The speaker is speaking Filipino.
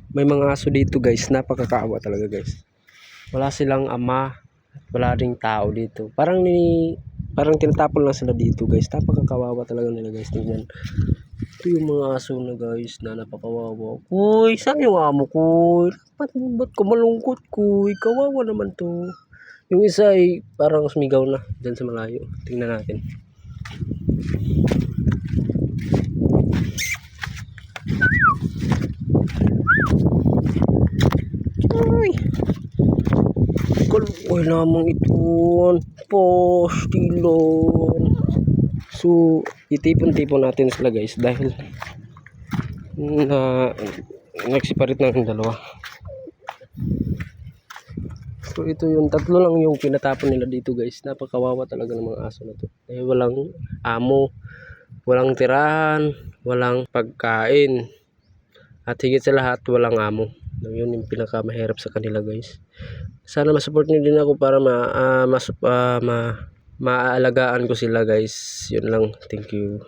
May mga aso dito guys, napakakaawa talaga guys. Wala silang ama, wala ding tao dito. Parang tinatapon lang sila dito guys. Napakakawawa talaga nila guys. Tingnan. Ito yung mga aso na guys na napakawawa. Kuy, saan yung amo ko? Ba't ko malungkot kuy? Kawawa naman to. Yung isa ay parang sumigaw na dyan sa malayo. Tingnan natin. Uy! Kaluoy lamang ito. Postilon. So, itipon-tipon natin sila guys dahil na nagsiparit ng dalawa. So, ito yung tatlo lang yung pinatapon nila dito guys. Napakawawa talaga ng mga aso na to. Dahil walang amo, walang tirahan, walang pagkain. At higit sa lahat, walang amo. Yun yung pinakamahirap sa kanila guys. Sana masupport niyo din ako para maaalagaan ko sila guys. Yun lang. Thank you.